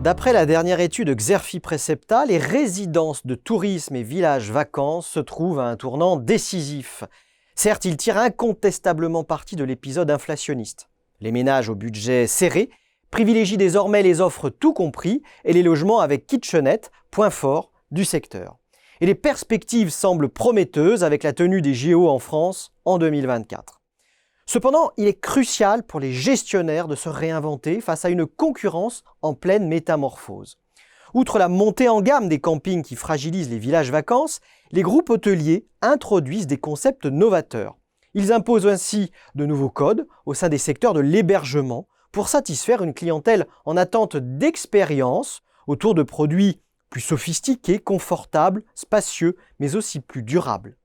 D'après la dernière étude Xerfi Precepta, les résidences de tourisme et villages vacances se trouvent à un tournant décisif. Certes, ils tirent incontestablement parti de l'épisode inflationniste. Les ménages au budget serré privilégient désormais les offres tout compris et les logements avec kitchenette, point fort du secteur. Et les perspectives semblent prometteuses avec la tenue des JO en France en 2024. Cependant, il est crucial pour les gestionnaires de se réinventer face à une concurrence en pleine métamorphose. Outre la montée en gamme des campings qui fragilisent les villages vacances, les groupes hôteliers introduisent des concepts novateurs. Ils imposent ainsi de nouveaux codes au sein des secteurs de l'hébergement pour satisfaire une clientèle en attente d'expérience autour de produits plus sophistiqués, confortables, spacieux, mais aussi plus durables.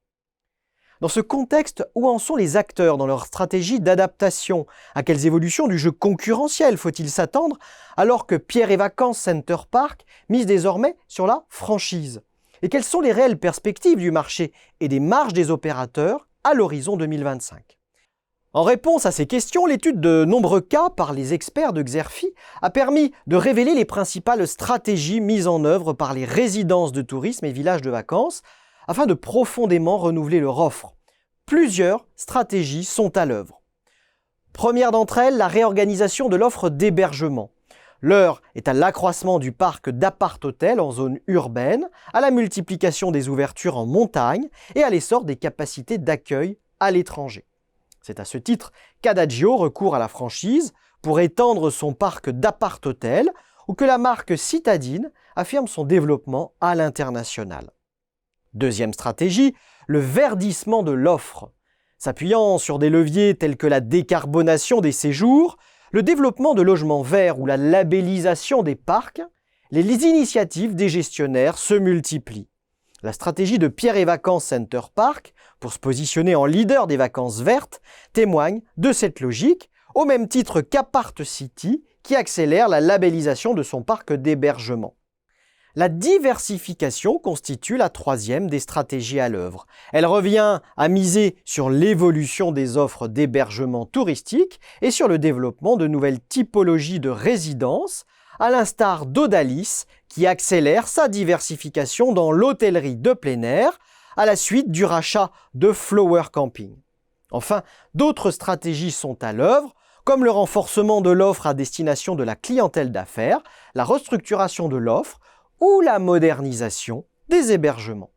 Dans ce contexte, où en sont les acteurs dans leur stratégie d'adaptation? À quelles évolutions du jeu concurrentiel faut-il s'attendre alors que Pierre et Vacances Center Park mise désormais sur la franchise? Et quelles sont les réelles perspectives du marché et des marges des opérateurs à l'horizon 2025? En réponse à ces questions, l'étude de nombreux cas par les experts de Xerfi a permis de révéler les principales stratégies mises en œuvre par les résidences de tourisme et villages de vacances afin de profondément renouveler leur offre. Plusieurs stratégies sont à l'œuvre. Première d'entre elles, la réorganisation de l'offre d'hébergement. L'heure est à l'accroissement du parc d'appart-hôtels en zone urbaine, à la multiplication des ouvertures en montagne et à l'essor des capacités d'accueil à l'étranger. C'est à ce titre qu'Adagio recourt à la franchise pour étendre son parc d'appart-hôtels ou que la marque Citadine affirme son développement à l'international. Deuxième stratégie, le verdissement de l'offre. S'appuyant sur des leviers tels que la décarbonation des séjours, le développement de logements verts ou la labellisation des parcs, les initiatives des gestionnaires se multiplient. La stratégie de Pierre et Vacances Center Park, pour se positionner en leader des vacances vertes, témoigne de cette logique, au même titre qu'Apart City, qui accélère la labellisation de son parc d'hébergement. La diversification constitue la troisième des stratégies à l'œuvre. Elle revient à miser sur l'évolution des offres d'hébergement touristique et sur le développement de nouvelles typologies de résidences, à l'instar d'Odalis, qui accélère sa diversification dans l'hôtellerie de plein air à la suite du rachat de Flower Camping. Enfin, d'autres stratégies sont à l'œuvre, comme le renforcement de l'offre à destination de la clientèle d'affaires, la restructuration de l'offre, ou la modernisation des hébergements.